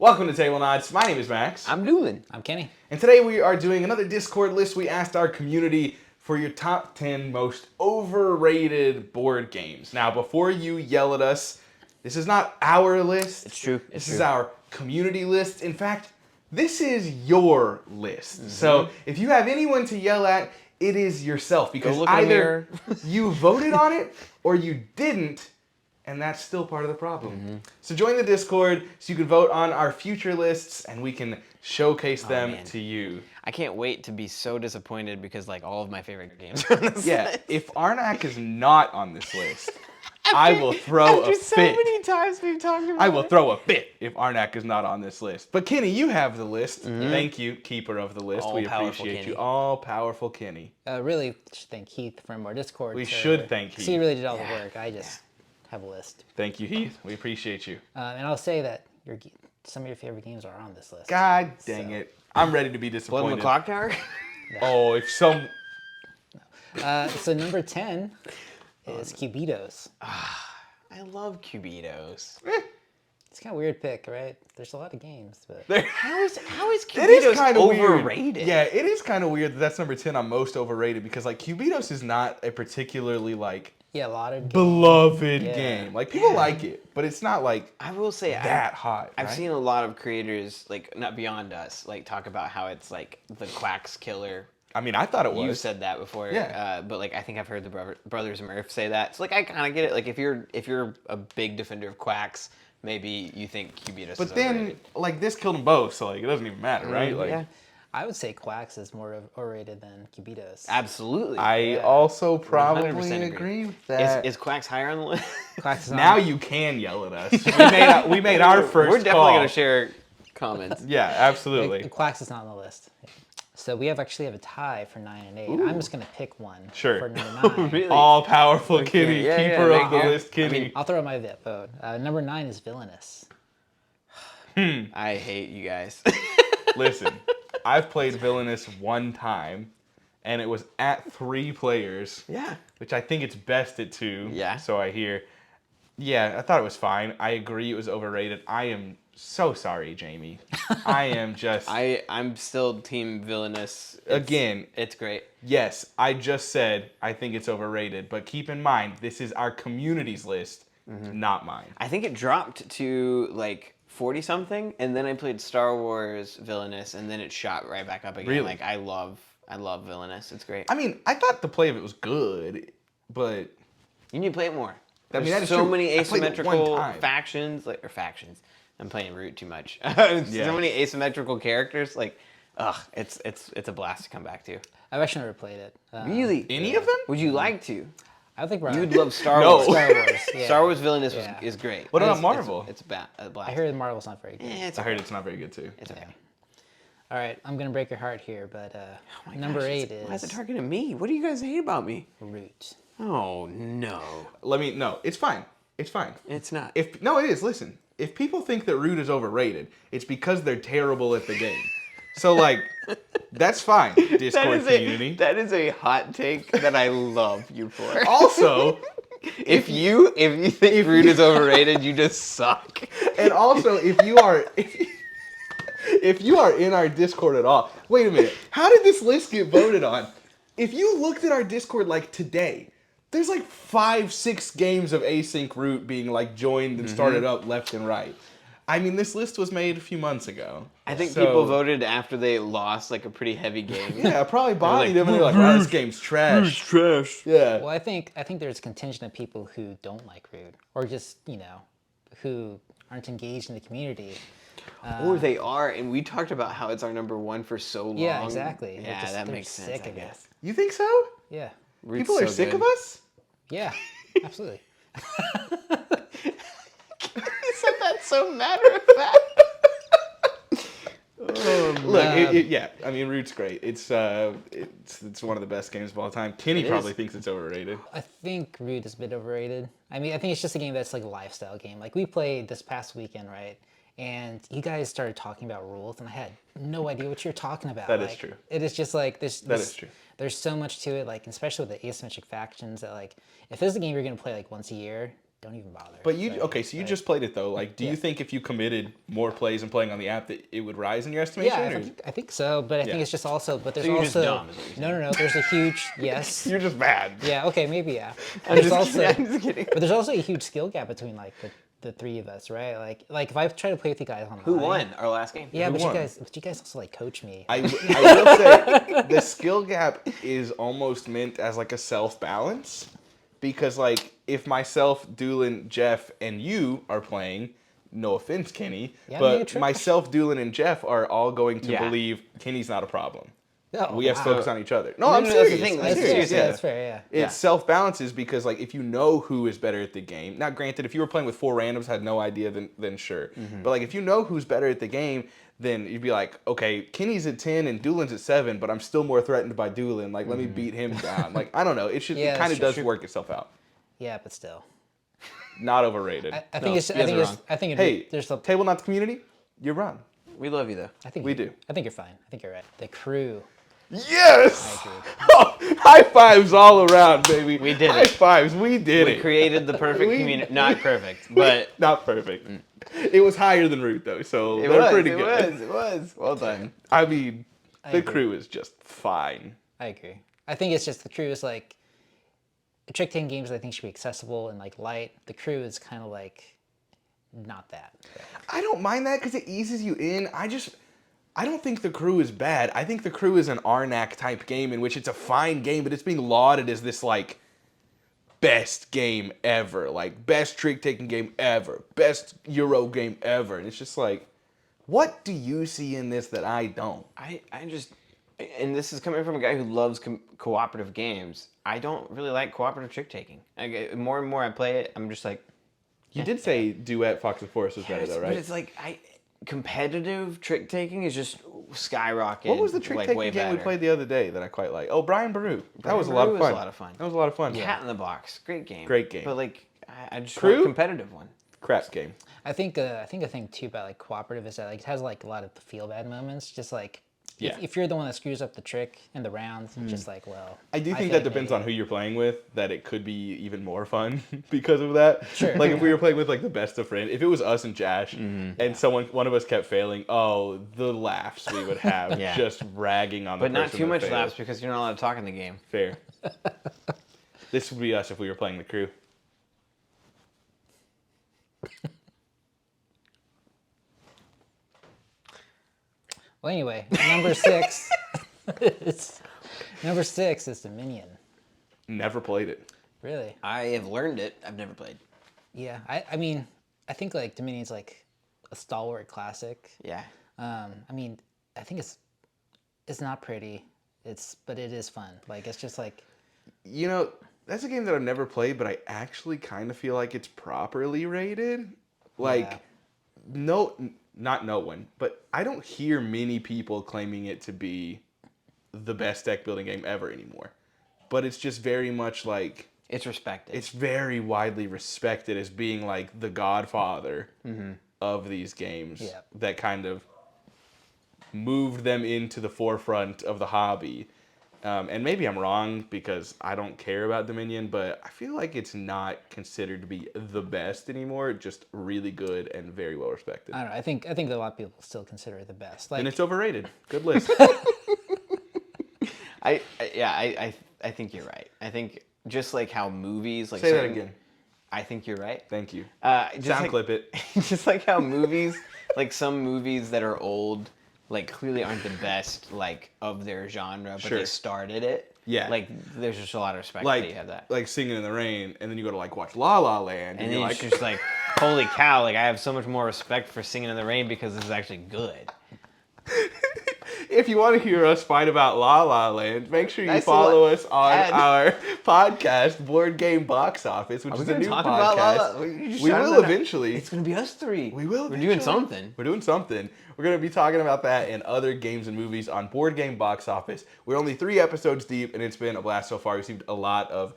Welcome to Tablenauts. My name is Max. I'm Duel. I'm Kenny. And today we are doing another Discord list. We asked our community for your top 10 most overrated board games. Now, before you yell at us, this is not our list. It's true. This is our community list. In fact, this is your list. So if you have anyone to yell at, it is yourself. Because either you voted on it or you didn't. And that's still part of the problem. So join the Discord so you can vote on our future lists and we can showcase them to you. I can't wait to be so disappointed because like all of my favorite games are on this list. If Arnak is not on this list, I will throw a fit. so many times we've talked about I will throw a fit if Arnak is not on this list. But Kenny, you have the list. Thank you, keeper of the list. We appreciate you. All-powerful Kenny. Really should thank Heath from our Discord. We should thank Heath. He really did all the work. I just have a list. Thank you, Heath. We appreciate you. And I'll say that some of your favorite games are on this list. God dang it. I'm ready to be Blood disappointed. in the Clock Tower? Oh, if some... So number 10 is Cubitos. I love Cubitos. It's kind of a weird pick, right? There's a lot of games, but How is Cubitos It is kind of overrated? Weird. Yeah, it is kind of weird that that's number 10 on most overrated because like Cubitos is not a particularly like a lot of games. beloved game. Like people like it, but it's not like I will say that hot. I've right? seen a lot of creators, like not beyond us, like talk about how it's like the Quacks killer. I mean, I thought it was. You said that before, Yeah. But like I think I've heard the brothers Murph say that. So like I kind of get it. Like if you're a big defender of Quacks, maybe you think Cubitos. But is then overrated. like this killed them both, so like it doesn't even matter, right? Like yeah. I would say Quacks is more overrated than Cubitos. Absolutely. I also 100% probably agree with that. Is Quacks higher on the list? Quacks is Now you can yell at us. We made our first We're definitely call. going to share comments. Yeah, absolutely. Quacks is not on the list. So we actually have a tie for 9 and 8. I'm just gonna pick one Sure. for number 9. Really? All powerful Kitty, Yeah, keeper yeah, of the yeah. list, Kitty. I mean, I'll throw my vote. Number 9 is Villainous. I hate you guys. Listen, I've played Villainous one time, and it was at 3 players. Yeah. Which I think it's best at 2. Yeah. So I hear. Yeah, I thought it was fine. I agree it was overrated. I am so sorry, Jamie. I am just. I'm still team Villainous. Again. It's great. Yes, I just said I think it's overrated, but keep in mind, this is our community's list, not mine. I think it dropped to like 40 something, and then I played Star Wars Villainous, and then it shot right back up again. Really? Like I love Villainous. It's great. I mean, I thought the play of it was good, but You need to play it more. I mean, There's that is so true. many I played it one asymmetrical time. factions. I'm playing Root too much. Yeah. So many asymmetrical characters. Like, it's a blast to come back to. I've actually never played it. Really? any of them? Would you like to? I think we're You'd love Star No. Wars. Star Wars. Yeah. Star Wars Villainous Yeah. is great. What about It's- Marvel? It's a blast. I heard Marvel's not very good. It's I heard it's not very good too. It's okay. All right, I'm gonna break your heart here, but Oh my number gosh, 8 is Why is it targeting me? What do you guys hate about me? Root. Oh no. No, it's fine. It's fine. It's not. It is. Listen, if people think that Root is overrated, it's because they're terrible at the game. So like, that's fine. Discord community. That is a hot take that I love you for. Also, if you think Root is overrated, you just suck. and also if you are in our Discord at all, wait a minute. How did this list get voted on? If you looked at our Discord like today, there's like 5-6 games of async Root being like joined and started up left and right. I mean, this list was made a few months ago. I think So- people voted after they lost like a pretty heavy game. Yeah, probably bodied like, them and they're like, "Wow, this game's trash." trash. Yeah. Well, I think there's a contingent of people who don't like Root, or just who aren't engaged in the community. Or they are, and we talked about how it's our number 1 for so long. Yeah, exactly. Yeah, that makes sense, sick I of it. guess. You think so? Yeah, Root's People are so sick good. of us? yeah, absolutely. You said that so matter of fact. Look, yeah. I mean, Root's great. It's one of the best games of all time. Kenny probably thinks it's overrated. I think Root is a bit overrated. I mean, I think it's just a game that's like a lifestyle game. Like we played this past weekend, right? And you guys started talking about rules, and I had no idea what you're talking about. That is Like, true. It is just like That is true. There's so much to it, like especially with the asymmetric factions. That like, if this is a game you're gonna play like once a year, don't even bother. But so you just played it though. Like, do you think if you committed more plays and playing on the app that it would rise in your estimation? Yeah, I think so. But I think it's just also. But there's you're also just dumb, is what you're saying. no. There's a huge yes. You're just bad. Yeah. Okay. Maybe yeah. I'm just kidding. But there's also a huge skill gap between like the three of us, right? Like if I try to play with you guys online. Who won our last game? Yeah, Who but won? you guys also like coach me. I will say the skill gap is almost meant as like a self-balance, because like if myself, Doolin, Jeff, and you are playing, no offense, Kenny, but myself, Doolin, and Jeff are all going to believe Kenny's not a problem. Oh, We have to focus on each other. No, No, I'm no, serious. that's the thing. I'm That's serious. fair. That's fair. Yeah. It self-balances because, like, if you know who is better at the game, now granted, if you were playing with 4 randoms, had no idea, then sure. But, like, if you know who's better at the game, then you'd be like, okay, Kenny's at 10 and Doolin's at 7, but I'm still more threatened by Doolin. Like, let me beat him down. Like, I don't know. It kind of does work itself out. Yeah, but still. Not overrated. I think there's a Tablenauts community, you're wrong. We love you though. I think we do. I think you're fine. I think you're right. The crew. Yes! Oh, high fives all around, baby. We did it. High fives, we did it. We created the perfect community. Not perfect, but not perfect. It was higher than Root though, so they're pretty good. It was. Well done. I mean, the crew is just fine. I agree. I think it's just the crew is like trick taking games. I think should be accessible and like light. The crew is kind of like not that. I don't mind that because it eases you in. I don't think the crew is bad. I think the crew is an Arnak type game in which it's a fine game, but it's being lauded as this like best game ever, like best trick taking game ever, best Euro game ever, and it's just like, what do you see in this that I don't? I just, and this is coming from a guy who loves cooperative games. I don't really like cooperative trick taking. More and more I play it, I'm just like. You did say Duet Fox and Forest was better though, right? But it's like competitive trick taking is just skyrocket. What was the trick taking game we played the other day that I quite like? Oh, Brian Baru. That was a lot of fun. That was a lot of fun. Cat in the Box, great game. Great game. But like, I just want a competitive one. Crap game. I think the thing too about like cooperative is that like it has like a lot of the feel bad moments. Just like if you're the one that screws up the trick in the round, just like I do think that depends on who you're playing with. That it could be even more fun because of that. Sure. Like if we were playing with like the best of friends, if it was us and Jash, and one of us kept failing, the laughs we would have just ragging on the person. But not too much failed. laughs because you're not allowed to talk in the game. Fair. This would be us if we were playing the crew. Well, anyway, number 6. Number 6 is Dominion. Never played it. Really? I have learned it. I've never played. Yeah, I mean, I think like Dominion's like a stalwart classic. Yeah. I mean, I think it's not pretty. But it is fun. Like it's just like. You know, that's a game that I've never played, but I actually kind of feel like it's properly rated. Like, not no one, but I don't hear many people claiming it to be the best deck building game ever anymore. But it's just very much like it's respected. It's very widely respected as being like the godfather of these games that kind of moved them into the forefront of the hobby. And maybe I'm wrong because I don't care about Dominion, but I feel like it's not considered to be the best anymore. Just really good and very well respected. I don't know. I think that a lot of people still consider it the best. Like, and it's overrated. Good list. I think you're right. I think just like how movies like say that again. I think you're right. Thank you. Sound clip it. Just like how movies, like some movies that are old, like clearly aren't the best like of their genre, but they started it. Yeah. Like there's just a lot of respect that you have that. Like Singing in the Rain, and then you go to like watch La La Land, and you're then like, it's just like, holy cow! Like I have so much more respect for Singing in the Rain because this is actually good. If you want to hear us fight about La La Land, make sure you follow us on our podcast, Board Game Box Office, which is a new podcast. We will eventually. It's going to be us three. We will. We're doing something. We're doing something. We're going to be talking about that and other games and movies on Board Game Box Office. We're only 3 episodes deep, and it's been a blast so far. We received a lot of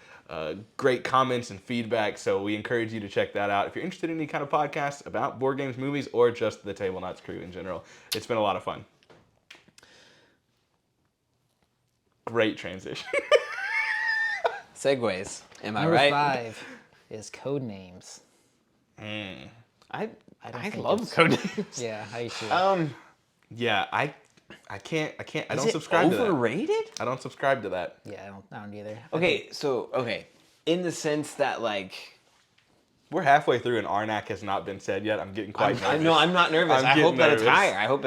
great comments and feedback, so we encourage you to check that out. If you're interested in any kind of podcast about board games, movies, or just the Tablenauts crew in general, it's been a lot of fun. Great transition. Segways. Am I Number right? 5. is Codenames. I think love it's- Codenames. Yeah, I too. Yeah, I can't. I Is don't it subscribe to that. overrated? I don't subscribe to that. Yeah, I don't either. Okay, in the sense that like. We're halfway through and Arnak has not been said yet. I'm getting quite nervous. No, I'm not nervous. I'm I hope getting that it's nervous. higher. I hope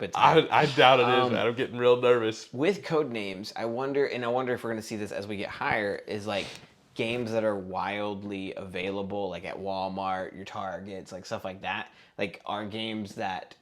it's higher. I doubt it is, man. I'm getting real nervous. With Codenames, I wonder if we're gonna see this as we get higher, is like games that are wildly available, like at Walmart, your Targets, like stuff like that, like are games that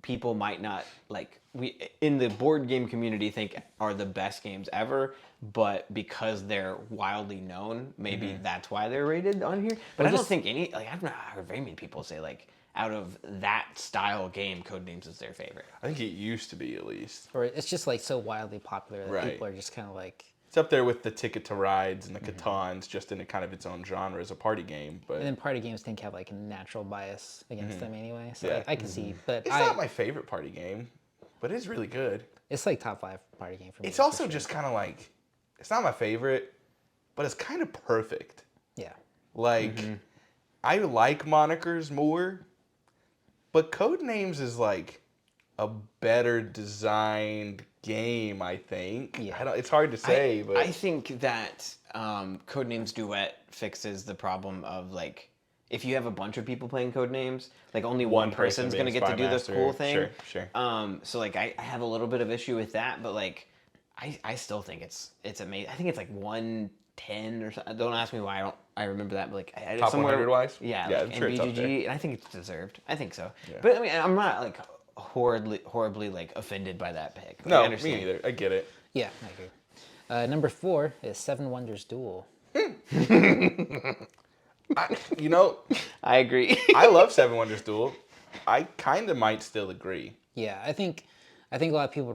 people might not like. We in the board game community think are the best games ever, but because they're wildly known, maybe that's why they're rated on here. But I don't think I've not heard very many people say like out of that style game, Codenames is their favorite. I think it used to be at least. Or it's just like so wildly popular that Right. people are just kind of like. It's up there with the Ticket to Rides and the Catons, just in a kind of its own genre as a party game. But And then party games tend to have like a natural bias against them anyway. So Yeah. like, I can see, but it's not my favorite party game, but it's really good. it's like top 5 party game for me. It's for also sure. just kind of like, it's not my favorite, but it's kind of perfect. Yeah. Like, I like monikers more, but Codenames is like a better designed game, I think. Yeah. It's hard to say, but I think that Codenames Duet fixes the problem of like if you have a bunch of people playing Codenames, like only one person's being gonna get to do this Spy cool Master. thing. Sure. So like I have a little bit of issue with that, but like I still think it's amazing. I think it's like 110 or something. Don't ask me why I remember that, but like I Top 100 wise? Yeah, Yeah, like, I'm sure it's up there. BGG, and I think it's deserved. I think so. Yeah. But I mean, I'm not like horribly like offended by that pick. Like, I No, understand. me neither. I get it. Yeah, I agree. Number 4 is Seven Wonders Duel. You know, I agree. I love Seven Wonders Duel. I kind of might still agree. Yeah, I think a lot of people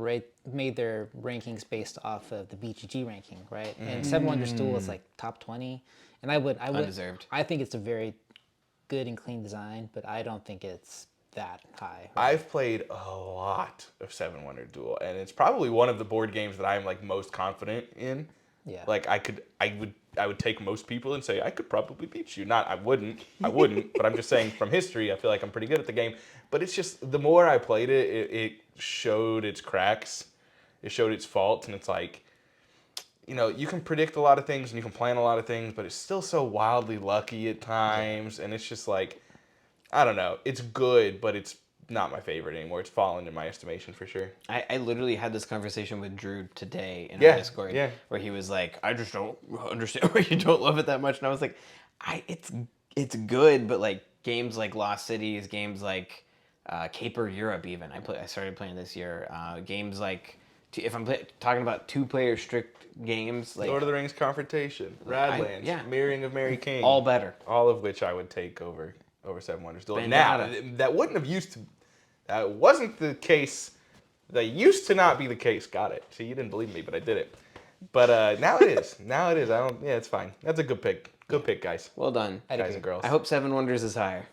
made their rankings based off of the BGG ranking, right? And Seven Wonders Duel is like top 20, and I would Undeserved. I think it's a very good and clean design, but I don't think it's that high. I've played a lot of Seven Wonder Duel, and it's probably one of the board games that I'm like most confident in. Yeah. Like I would take most people and say I could probably beat you. I wouldn't, but I'm just saying from history, I feel like I'm pretty good at the game. But it's just the more I played it, it showed its cracks, it showed its faults, and it's like, you know, you can predict a lot of things and you can plan a lot of things, but it's still so wildly lucky at times, and it's just like, I don't know, it's good, but it's not my favorite anymore. It's fallen in my estimation for sure. I literally had this conversation with Drew today in Yeah, our Discord, yeah. where he was like, "I just don't understand why you don't love it that much," and I was like, "It's good, but like games like Lost Cities, games like Caper Europe, even I started playing this year. Games like if I'm talking about 2-player strict games, like Lord of the Rings Confrontation, Radlands, yeah. Mirroring of Mary King, all better. all of which I would take over Seven Wonders Duel. Bandana. Now, that wouldn't have used to. That wasn't the case. That used to not be the case. Got it. See, you didn't believe me, but I did it. But now it is. Now it is. I don't. Yeah, it's fine. That's a good pick. Good pick, guys. Well done, Guys and girls. I hope Seven Wonders is higher.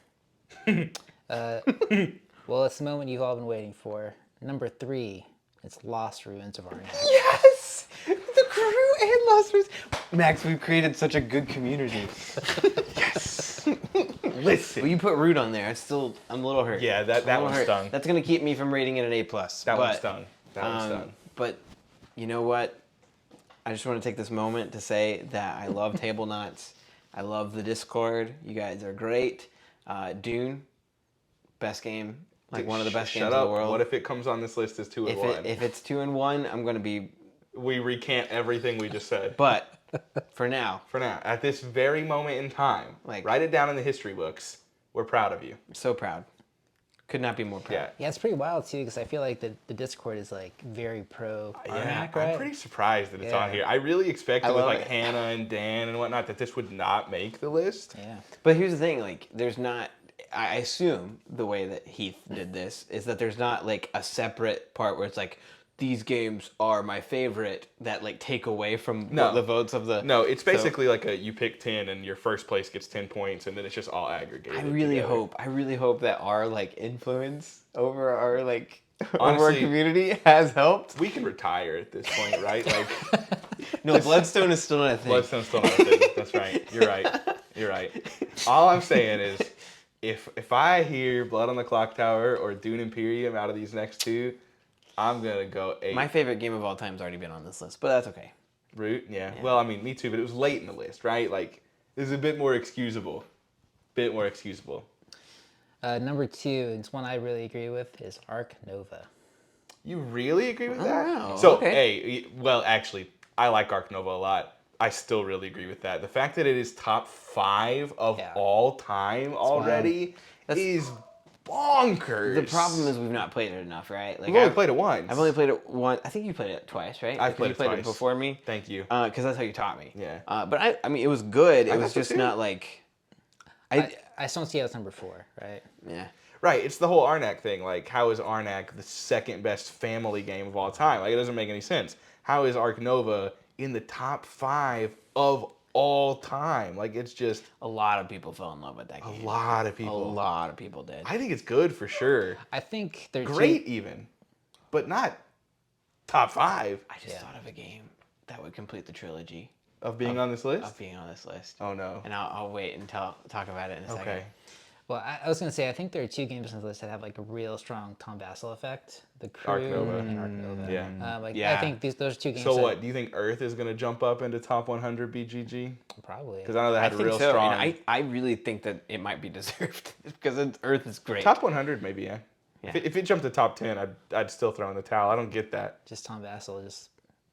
Well, it's the moment you've all been waiting for. Number 3, it's Lost Ruins of Arnak. Yes, the crew and Lost Ruins. Max, we've created such a good community. Listen. Well, you put root on there. I'm a little hurt. Yeah, that I'm a little one hurt. stung. That's gonna keep me from rating it an A+. That one stung. That one stung. But you know what? I just want to take this moment to say that I love Tablenauts. I love the Discord. You guys are great. Dune, best game, like one of the best games Shut in up. the world. What if it comes on this list as 2 and 1? If it's 2 and 1, I'm gonna be. We recant everything we just said. But for now, For now, at this very moment in time, Like- write it down in the history books. We're proud of you. I'm so proud. Could not be more proud. Yeah. Yeah, it's pretty wild too, because I feel like the Discord is like very pro Yeah, Arnak, right? I'm pretty surprised that it's Yeah. on here. I really expected with love like it. Hannah and Dan and whatnot that this would not make the list. Yeah. But here's the thing, like, there's not. I assume the way that Heath did this is that there's not like a separate part where it's like these games are my favorite that like take away from No. the votes of the. No, it's So, basically like you pick 10 and your first place gets 10 points and then it's just all aggregated. I really together. hope that our like influence over our like over our Honestly, community has helped. We can retire at this point, right? Like No, Bloodstone is still not a thing. Bloodstone's still not a thing. That's right. You're right. You're right. All I'm saying is, if I hear Blood on the Clock Tower or Dune Imperium out of these next two, I'm gonna go 8. My favorite game of all time has already been on this list, but that's okay. Root, yeah. Well, I mean, me too, but it was late in the list, right? Like, this is a bit more excusable. Number 2, it's one I really agree with, is Arc Nova. You really agree with that? Wow, So, okay. hey, well, actually, I like Arc Nova a lot. I still really agree with that. The fact that it is top 5 of all time already is bonkers. The problem is we've not played it enough, right? Like We've only played it once. I've only played it once. I think you played it twice, right? I've played it played twice. it before me. Thank you. Because that's how you taught me. Yeah. But I mean, it was good. It was got to just too. not like. I still don't see it as number 4, right? Yeah. Right, it's the whole Arnak thing. Like, how is Arnak the second best family game of all time? Like, it doesn't make any sense. How is Arc Nova in the top 5 of all time? Like, it's just... A lot of people fell in love with that game. A lot of people. A lot of people did. I think it's good for sure. I think they're Great even, but not top 5 I just thought of a game that would complete the trilogy of being on this list. of being on this list. Oh no. And I'll wait until talk about it in a second. Okay. Well, I was going to say, I think there are 2 games on the list that have like a real strong Tom Bassel effect. The Crew Arc Nova. and Arc Nova. Yeah. Yeah. I think those 2 games. So that- what? Do you think Earth is gonna jump up into top 100 BGG? Probably. Because I know they I had a think real so. strong. And I really think that it might be deserved because Earth is great. Top 100 maybe, yeah. Yeah. If it jumped to top 10, I'd still throw in the towel. I don't get that. Just Tom Bassel just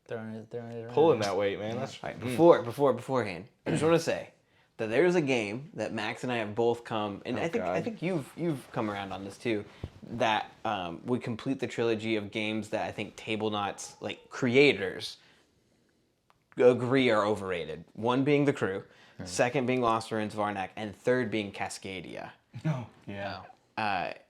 throwing it around. Pulling that weight, man. That's Right, beforehand, I just want to say that there's a game that Max and I have both come, and I think you've come around on this too, that would complete the trilogy of games that I think Tablenauts like creators agree are overrated. One being The Crew, second being Lost Ruins of Arnak, and third being Cascadia. No. Yeah.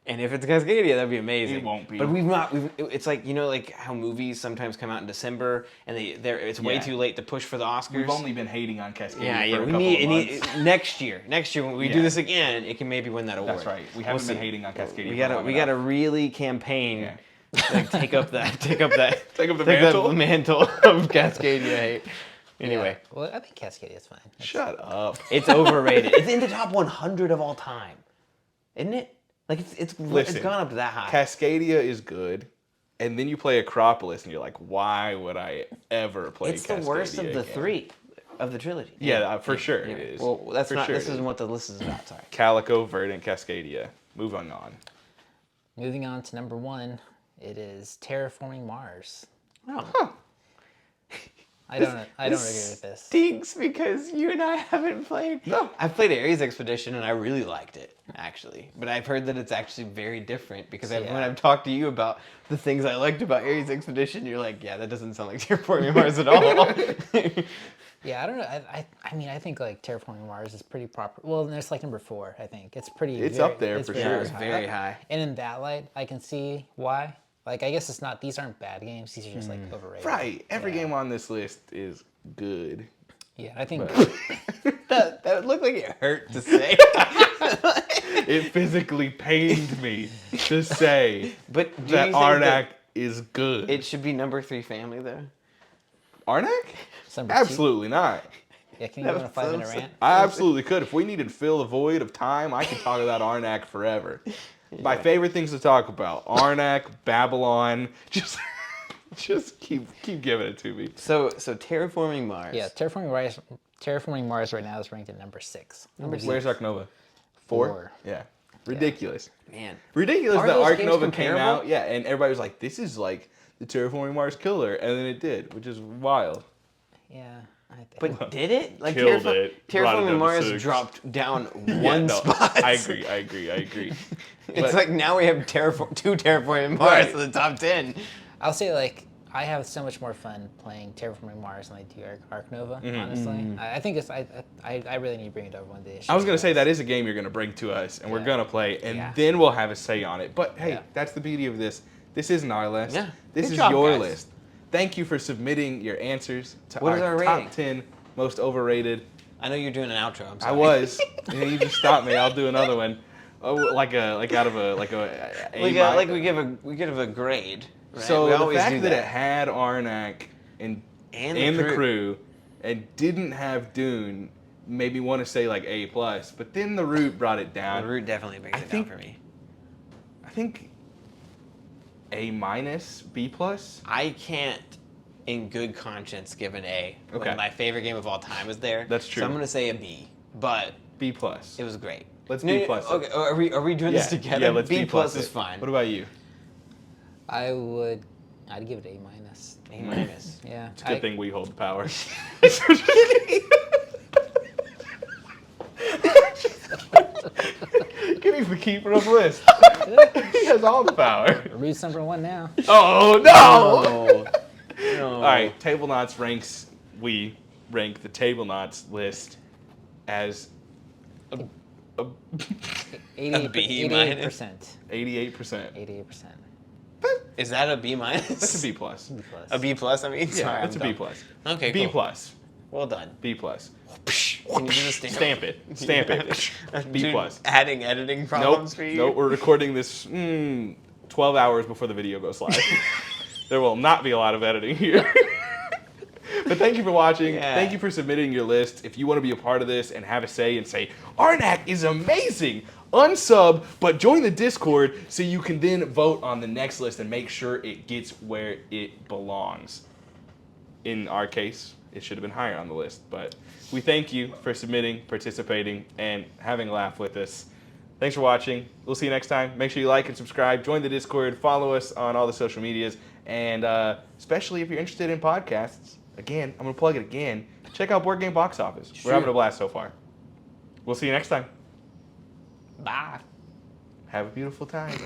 And if it's Cascadia, that'd be amazing. It won't be. But it's like, you know, like how movies sometimes come out in December and it's way too late to push for the Oscars. We've only been hating on Cascadia Yeah, for a we couple of need months. next year when we do this again, it can maybe win that award. That's right. We haven't been hating on Cascadia. We gotta really campaign. Yeah. Like, take up the mantle of Cascadia hate. Anyway, Well, I think Cascadia is fine. Shut up. it's overrated. It's in the top 100 of all time, isn't it? Like it's Listen, gone up that high. Cascadia is good, and then you play Acropolis, and you're like, why would I ever play It's Cascadia the worst of the again? 3 of the trilogy. Yeah, for sure it is. Well, that's For not. sure This it isn't is. what the list is about. Sorry. Calico, Verdant, Cascadia. Moving on. Moving on to number 1, it is Terraforming Mars. Oh. I don't agree with this. Stinks because you and I haven't played. No. I've played Ares Expedition and I really liked it actually, but I've heard that it's actually very different because when I've talked to you about the things I liked about Ares Expedition, you're like, yeah, that doesn't sound like Terraforming Mars at all. Yeah, I don't know. I mean, I think like Terraforming Mars is pretty proper. Well, there's like number 4, I think. It's pretty. It's up there for sure. It's very high. And in that light, I can see why. Like, I guess it's not. These aren't bad games. These are just like overrated. Right. Every game on this list is good. Yeah, I think. That looked like it hurt to say. It physically pained me to say But do that you think Arnak is good. it should be number 3 family though? Arnak? It's number 2. Absolutely not. Yeah, can you go on a 5-minute rant? I absolutely could. If we needed to fill the void of time, I could talk about Arnak forever. My favorite things to talk about: Arnak, Babylon. Just keep giving it to me. So Terraforming Mars. Yeah, Terraforming Mars right now is ranked at number 6. Where's Arc Nova? 4? Yeah. Ridiculous. Man. Ridiculous Are that those Arc games Nova came comparable? out. Yeah, and everybody was like, this is like the Terraforming Mars killer. And then it did, which is wild. Yeah. But did it? Like Killed it. Brought it down Terraforming to Mars 6. dropped down Yeah, one no, spot. I agree. It's But- like now we have two Terraforming Mars Right. in the top 10. I'll say like I have so much more fun playing Terraforming Mars than I do Arc Nova. Honestly, I think it's I really need to bring it over one day. I was going to say that is a game you're going to bring to us, and we're going to play, and Yeah. then we'll have a say on it. But hey, Yeah. that's the beauty of this. This isn't our list. Yeah. This Good is job, your guys. list. Thank you for submitting your answers to What is our our top rating? 10 most overrated. I know you're doing an outro. I'm I sorry. was. Yeah, you just stopped me. I'll do another one. Oh, like out of a A we give a grade. Right? So we the always fact do that it had Arnak and And the the crew and didn't have Dune made me want to say like A+, but then the root brought it down. The root definitely brings it down for me. I think A-, B+. I can't, in good conscience, give an A. Okay. When my favorite game of all time is there. That's true. So I'm gonna say a B. But B+. it was great. Let's B+. Okay. Are we doing this together? Yeah, let's B+ B+ is it. fine. What about you? I'd give it A-. A-. Yeah. It's a good thing we hold the power. Kenny's the keeper of list. He has all the power. Root's number 1 now. Oh, no! No. All right, Tablenauts we rank the Tablenauts list as a 88%. B-. 88%. 88%. 88%. Is that a B-? That's a B+. A B+, I mean? Yeah, Sorry, that's a I'm B+. dumb. Okay, B+. cool. Well done. B+. Can you do the stamp? Stamp it. Stamp it. B+. Dude, adding editing problems for you? Nope, we're recording this 12 hours before the video goes live. There will not be a lot of editing here. But thank you for watching. Yeah. Thank you for submitting your list. If you want to be a part of this and have a say and say, Arnak is amazing, unsub, but join the Discord so you can then vote on the next list and make sure it gets where it belongs. In our case, it should have been higher on the list, but we thank you for submitting, participating, and having a laugh with us. Thanks for watching. We'll see you next time. Make sure you like and subscribe, join the Discord, follow us on all the social medias, and especially if you're interested in podcasts, again, I'm going to plug it again, check out Board Game Box Office. We're having a blast so far. We'll see you next time. Bye. Have a beautiful time.